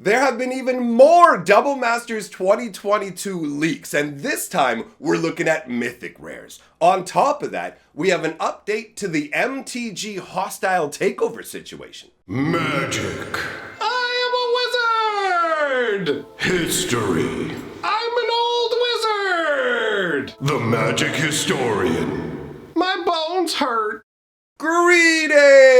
There have been even more Double Masters 2022 leaks, and this time we're looking at Mythic rares. On top of that, we have an update to the MTG hostile takeover situation. Magic. I am a wizard! History. I'm an old wizard! The magic historian. My bones hurt. Greetings!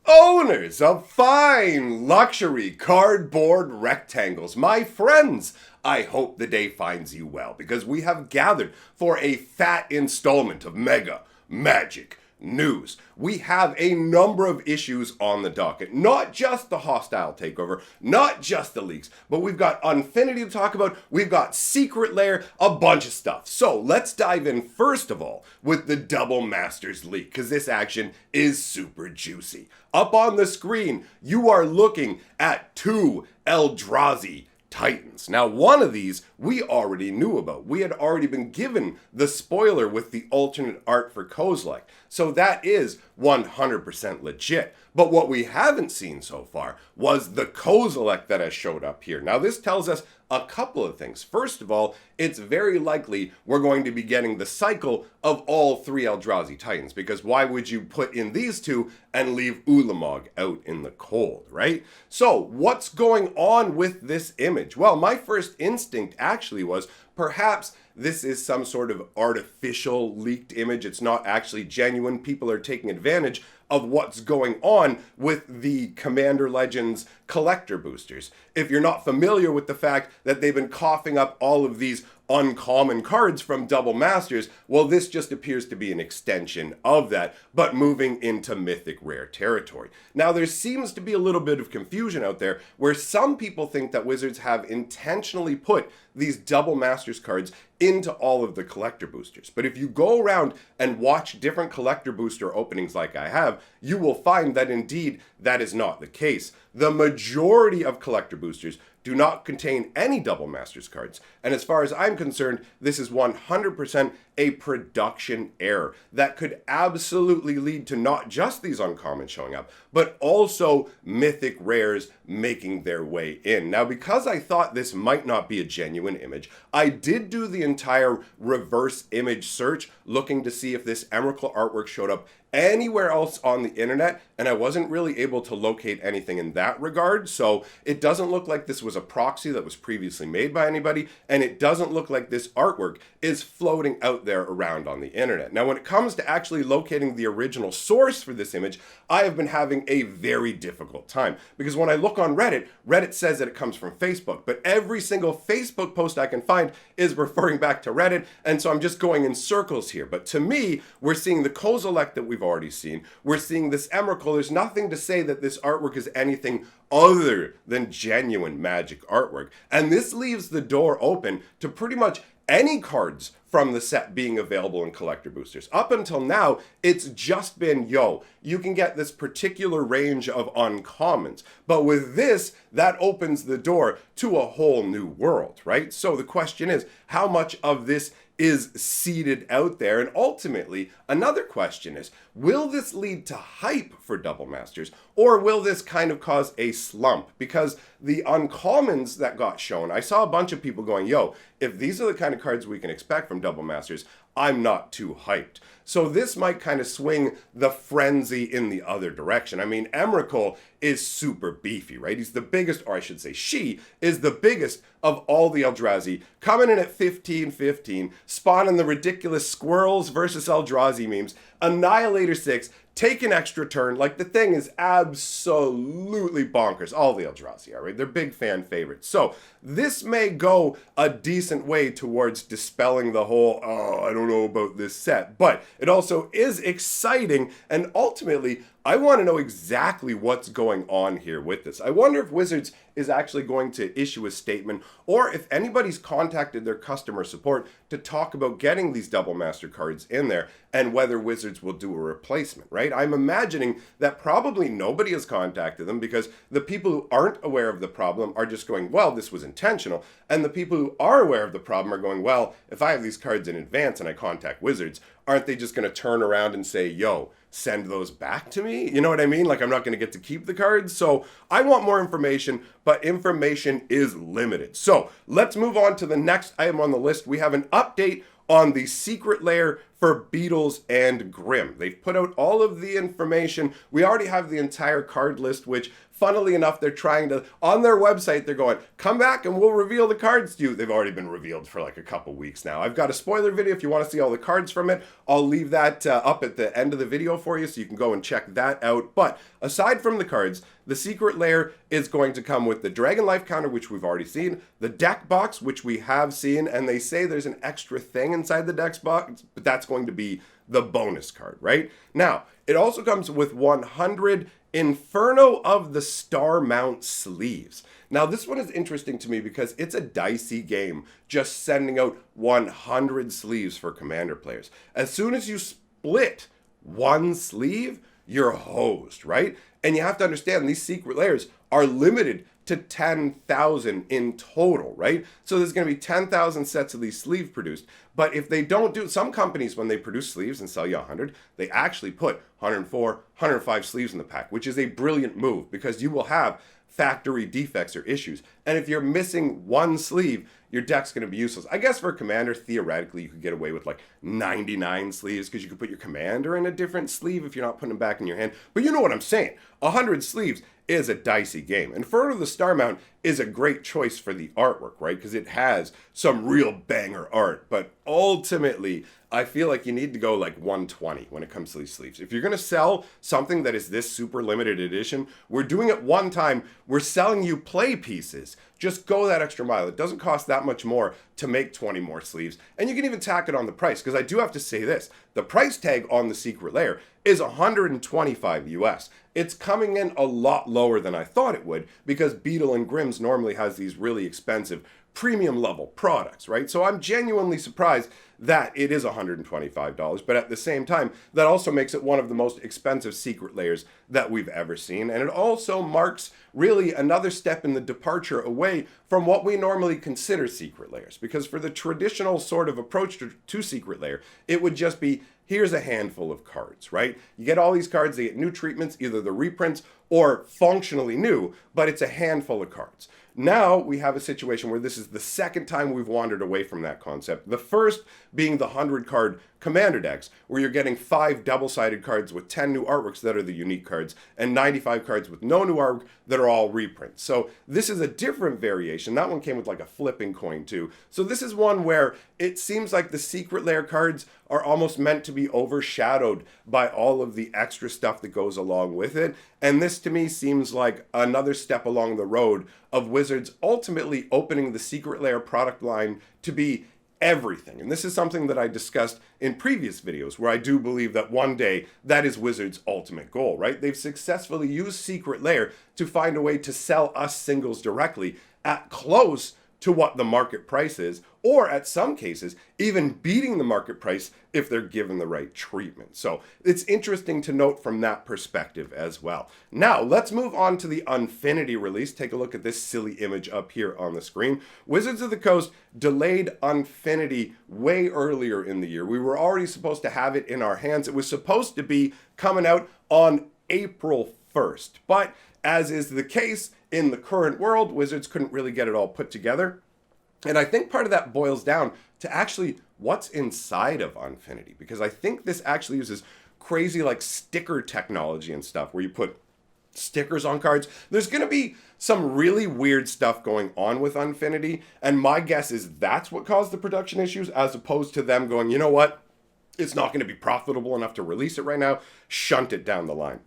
Owners of fine luxury cardboard rectangles, my friends! I hope the day finds you well, because we have gathered for a fat installment of Mega Magic News. We have a number of issues on the docket, not just the hostile takeover, not just the leaks, but we've got Unfinity to talk about, we've got Secret Lair, a bunch of stuff. So let's dive in first of all with the Double Masters leak, because this action is super juicy. Up on the screen, you are looking at two Eldrazi Titans. Now, one of these we already knew about. We had already been given the spoiler with the alternate art for Kozilek. So that is 100% legit. But what we haven't seen so far was the Kozilek that has showed up here. Now, this tells us a couple of things. First of all, it's very likely we're going to be getting the cycle of all three Eldrazi Titans, because why would you put in these two and leave Ulamog out in the cold, right? So what's going on with this image? Well, my first instinct actually was perhaps this is some sort of artificial leaked image. It's not actually genuine. People are taking advantage of what's going on with the Commander Legends collector boosters. If you're not familiar with the fact that they've been coughing up all of these uncommon cards from Double Masters, well, this just appears to be an extension of that, but moving into Mythic rare territory. Now, there seems to be a little bit of confusion out there where some people think that Wizards have intentionally put these Double Masters cards into all of the collector boosters. But if you go around and watch different collector booster openings like I have, you will find that indeed that is not the case. The majority of collector boosters do not contain any Double Masters cards. And as far as I'm concerned, this is 100% a production error that could absolutely lead to not just these uncommons showing up, but also Mythic rares making their way in. Now, because I thought this might not be a genuine image, I did do the entire reverse image search looking to see if this Emrakul artwork showed up anywhere else on the internet, and I wasn't really able to locate anything in that regard. So it doesn't look like this was a proxy that was previously made by anybody, and it doesn't look like this artwork is floating out there around on the internet. Now, when it comes to actually locating the original source for this image, I have been having a very difficult time, because when I look on Reddit, Reddit says that it comes from Facebook, but every single Facebook post I can find is referring back to Reddit, and so I'm just going in circles here. But to me, we're seeing the Kozilek that we've already seen. We're seeing this Emrakul. There's nothing to say that this artwork is anything other than genuine Magic artwork. And this leaves the door open to pretty much any cards from the set being available in collector boosters. Up until now, it's just been, yo, you can get this particular range of uncommons. But with this, that opens the door to a whole new world, right? So the question is, how much of this is seeded out there? And ultimately, another question is, will this lead to hype for Double Masters, or will this kind of cause a slump? Because the uncommons that got shown, I saw a bunch of people going, yo, if these are the kind of cards we can expect from Double Masters, I'm not too hyped. So this might kind of swing the frenzy in the other direction. I mean, Emrakul is super beefy, right? He's the biggest, or I should say she is the biggest of all the Eldrazi, coming in at 15-15, spawning the ridiculous Squirrels versus Eldrazi memes, Annihilator 6, take an extra turn. Like, the thing is absolutely bonkers. All the Eldrazi are, right? They're big fan favorites. So this may go a decent way towards dispelling the whole, oh, I don't know about this set. But it also is exciting, and ultimately, I want to know exactly what's going on here with this. I wonder if Wizards is actually going to issue a statement, or if anybody's contacted their customer support to talk about getting these Double Master cards in there, and whether Wizards will do a replacement, right? I'm imagining that probably nobody has contacted them, because the people who aren't aware of the problem are just going, well, this was intentional. And the people who are aware of the problem are going, well, if I have these cards in advance and I contact Wizards, aren't they just going to turn around and say, yo, send those back to me. You know what I mean? Like, I'm not going to get to keep the cards. So I want more information, but information is limited. So let's move on to the next item on the list. We have an update on the secret lair for Beadles and Grimm. They've put out all of the information. We already have the entire card list, which, funnily enough, they're trying to, on their website, they're going, come back and we'll reveal the cards to you. They've already been revealed for like a couple weeks now. I've got a spoiler video if you want to see all the cards from it. I'll leave that up at the end of the video for you so you can go and check that out. But aside from the cards, the secret lair is going to come with the Dragon Life counter, which we've already seen, the deck box, which we have seen, and they say there's an extra thing inside the deck box, but that's going to be the bonus card, right? Now, it also comes with 100 Inferno of the Star Mount sleeves. Now, this one is interesting to me because it's a dicey game just sending out 100 sleeves for Commander players. As soon as you split one sleeve, you're hosed, right? And you have to understand these secret lairs are limited to 10,000 in total, right? So there's going to be 10,000 sets of these sleeves produced. But if they don't do, some companies, when they produce sleeves and sell you 100, they actually put 104, 105 sleeves in the pack, which is a brilliant move because you will have factory defects or issues. And if you're missing one sleeve, your deck's going to be useless. I guess for Commander, theoretically, you could get away with like 99 sleeves because you could put your Commander in a different sleeve if you're not putting them back in your hand. But you know what I'm saying. 100 sleeves is a dicey game. Inferno of the Star Mount is a great choice for the artwork, right? Because it has some real banger art. But ultimately, I feel like you need to go like 120 when it comes to these sleeves. If you're going to sell something that is this super limited edition, we're doing it one time. We're selling you play pieces. Just go that extra mile. It doesn't cost that much more to make 20 more sleeves. And you can even tack it on the price. Because I do have to say this. The price tag on the secret lair is $125 US. It's coming in a lot lower than I thought it would because Beadle and Grimm's normally has these really expensive premium level products, right? So I'm genuinely surprised that it is $125, but at the same time, that also makes it one of the most expensive secret lairs that we've ever seen. And it also marks really another step in the departure away from what we normally consider secret lairs. Because for the traditional sort of approach to secret lair, it would just be, here's a handful of cards, right? You get all these cards, they get new treatments, either the reprints or functionally new, but it's a handful of cards. Now we have a situation where this is the second time we've wandered away from that concept. The first being the 100 card Commander decks, where you're getting 5 double-sided cards with 10 new artworks that are the unique cards, and 95 cards with no new artwork that are all reprints. So this is a different variation. That one came with like a flipping coin too. So this is one where it seems like the secret lair cards are almost meant to be overshadowed by all of the extra stuff that goes along with it. And this to me seems like another step along the road of Wizards ultimately opening the secret lair product line to be everything. And this is something that I discussed in previous videos, where I do believe that one day that is Wizards' ultimate goal, right? They've successfully used secret lair to find a way to sell us singles directly at close to what the market price is, or at some cases, even beating the market price if they're given the right treatment. So it's interesting to note from that perspective as well. Now, let's move on to the Unfinity release. Take a look at this silly image up here on the screen. Wizards of the Coast delayed Unfinity way earlier in the year. We were already supposed to have it in our hands. It was supposed to be coming out on April 1st, but as is the case in the current world, Wizards couldn't really get it all put together. And I think part of that boils down to actually what's inside of Unfinity, because I think this actually uses crazy like sticker technology and stuff where you put stickers on cards. There's going to be some really weird stuff going on with Unfinity, and my guess is that's what caused the production issues, as opposed to them going, you know what, it's not going to be profitable enough to release it right now, shunt it down the line.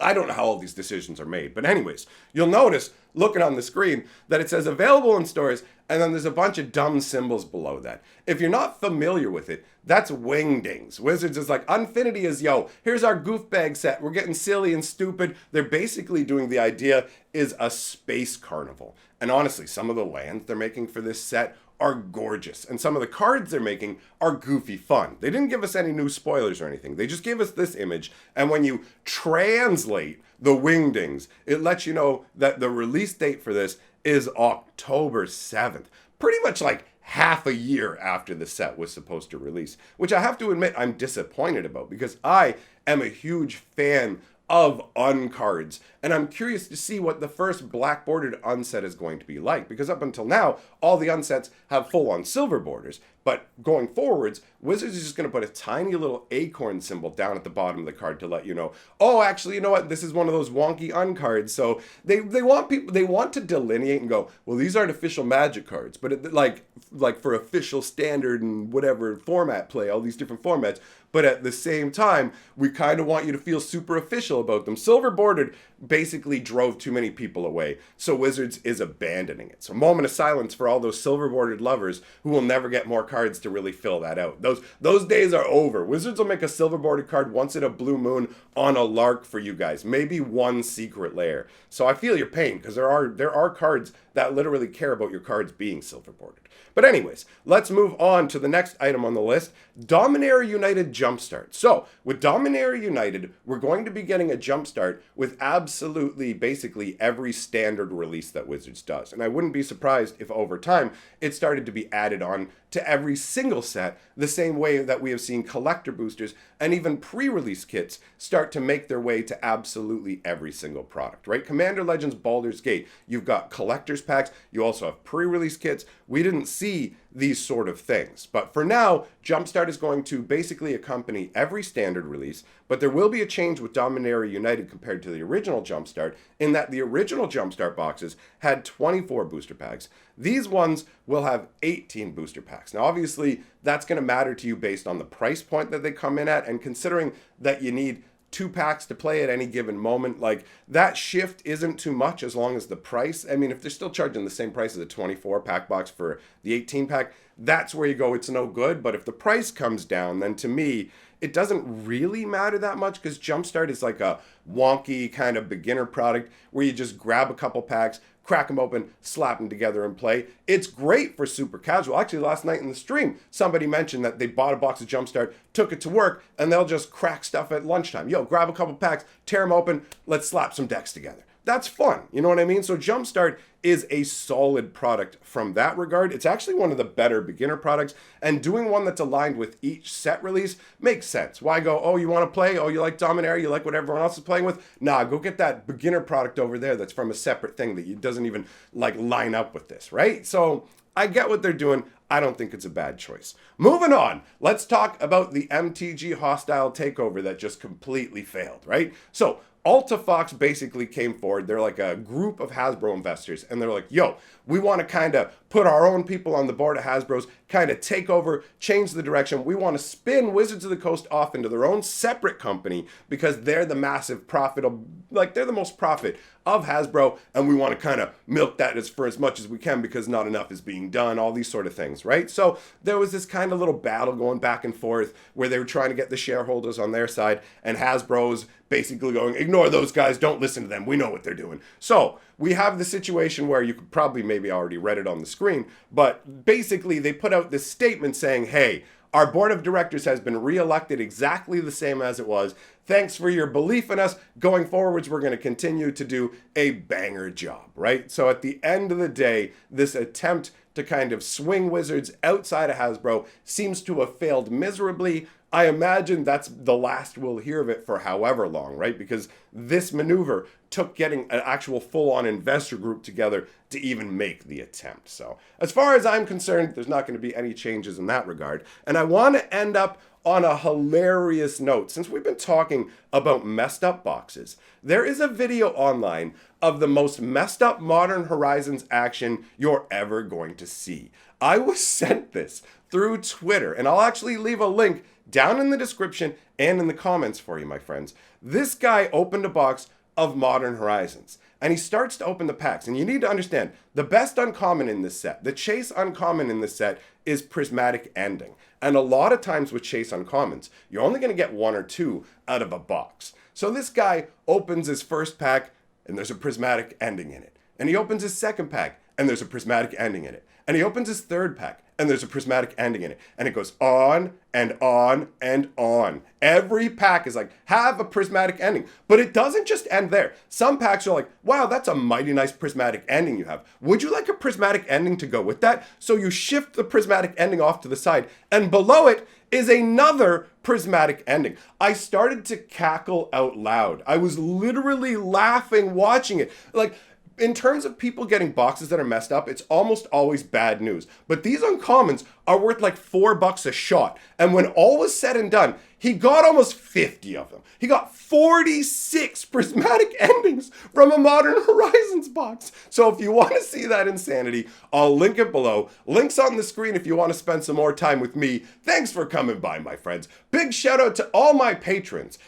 I don't know how all these decisions are made. But anyways, you'll notice, looking on the screen, that it says available in stores, and then there's a bunch of dumb symbols below that. If you're not familiar with it, that's wingdings. Wizards is like, Unfinity is, yo, here's our goof bag set. We're getting silly and stupid. They're basically doing the idea is a space carnival. And honestly, some of the lands they're making for this set are gorgeous, and some of the cards they're making are goofy fun. They didn't give us any new spoilers or anything. They just gave us this image, and when you translate the wingdings, it lets you know that the release date for this is October 7th. Pretty much like half a year after the set was supposed to release, which I have to admit I'm disappointed about because I am a huge fan of uncards, and I'm curious to see what the first black bordered unset is going to be like, because up until now all the unsets have full on silver borders, but going forwards Wizards is just going to put a tiny little acorn symbol down at the bottom of the card to let you know, oh, actually, you know what, this is one of those wonky uncards. So they want to delineate and go, well, these aren't official Magic cards, but like for official standard and whatever format play, all these different formats. But at the same time, we kind of want you to feel super official about them. Silver bordered basically drove too many people away, so Wizards is abandoning it. So moment of silence for all those silver bordered lovers who will never get more cards to really fill that out. Those days are over. Wizards will make a silver bordered card once in a blue moon on a lark for you guys. Maybe one secret lair. So I feel your pain, because there are cards that literally care about your cards being silver bordered. But anyways, let's move on to the next item on the list, Dominaria United Jumpstart. So with Dominaria United, we're going to be getting a Jumpstart with absolutely basically every standard release that Wizards does. And I wouldn't be surprised if over time it started to be added on to every single set, the same way that we have seen collector boosters and even pre-release kits start to make their way to absolutely every single product, right? Commander Legends Baldur's Gate, you've got collector's packs, you also have pre-release kits. We didn't see these sort of things, but for now, Jumpstart is going to basically accompany every standard release, but there will be a change with Dominaria United compared to the original Jumpstart, in that the original Jumpstart boxes had 24 booster packs. These ones will have 18 booster packs. Now, obviously, that's going to matter to you based on the price point that they come in at, and considering that you need 2 packs to play at any given moment, like that shift isn't too much as long as the price. I mean, if they're still charging the same price as a 24 pack box for the 18 pack, that's where you go, it's no good. But if the price comes down, then to me, it doesn't really matter that much, because Jumpstart is like a wonky kind of beginner product where you just grab a couple packs, crack them open, slap them together and play. It's great for super casual. Actually, last night in the stream, somebody mentioned that they bought a box of Jumpstart, took it to work, and they'll just crack stuff at lunchtime. Yo, grab a couple packs, tear them open, let's slap some decks together. That's fun, you know what I mean? So Jumpstart is a solid product from that regard. It's actually one of the better beginner products, and doing one that's aligned with each set release makes sense. Why go, oh, you want to play? Oh, you like Dominaria? You like what everyone else is playing with? Nah, go get that beginner product over there that's from a separate thing that doesn't even like line up with this, right? So I get what they're doing. I don't think it's a bad choice. Moving on, let's talk about the MTG hostile takeover that just completely failed, right? So Alta Fox basically came forward. They're like a group of Hasbro investors, and they're like, yo, we want to kind of put our own people on the board of Hasbro's, kind of take over, change the direction. We want to spin Wizards of the Coast off into their own separate company because they're the massive profit, like they're the most profit of Hasbro, and we want to kind of milk that for as much as we can because not enough is being done, all these sort of things, right? So there was this kind of little battle going back and forth where they were trying to get the shareholders on their side, and Hasbro's basically going, ignore those guys, don't listen to them, we know what they're doing. So we have the situation where you could probably maybe already read it on the screen, but basically they put out this statement saying, hey, our board of directors has been re-elected exactly the same as it was. Thanks for your belief in us. Going forwards, we're going to continue to do a banger job, right? So at the end of the day, this attempt to kind of swing Wizards outside of Hasbro seems to have failed miserably. I imagine that's the last we'll hear of it for however long, right? Because this maneuver took getting an actual full-on investor group together to even make the attempt. So as far as I'm concerned, there's not going to be any changes in that regard. And I want to end up on a hilarious note. Since we've been talking about messed up boxes, there is a video online of the most messed up Modern Horizons action you're ever going to see. I was sent this through Twitter, and I'll actually leave a link down in the description and in the comments for you, my friends. This guy opened a box of Modern Horizons, and he starts to open the packs. And you need to understand, the best uncommon in this set, the chase uncommon in this set, is Prismatic Ending. And a lot of times with chase uncommons, you're only going to get 1 or 2 out of a box. So this guy opens his first pack, and there's a Prismatic Ending in it. And he opens his second pack, and there's a Prismatic Ending in it. And he opens his third pack, and there's a prismatic ending in it. And it goes on and on and on. Every pack is like, have a prismatic ending. But it doesn't just end there. Some packs are like, wow, that's a mighty nice prismatic ending you have. Would you like a prismatic ending to go with that? So you shift the prismatic ending off to the side, and below it is another prismatic ending. I started to cackle out loud. I was literally laughing watching it. Like, in terms of people getting boxes that are messed up, it's almost always bad news. But these uncommons are worth like $4 a shot. And when all was said and done, he got almost 50 of them. He got 46 prismatic endings from a Modern Horizons box. So if you want to see that insanity, I'll link it below. Links on the screen if you want to spend some more time with me. Thanks for coming by, my friends. Big shout out to all my patrons.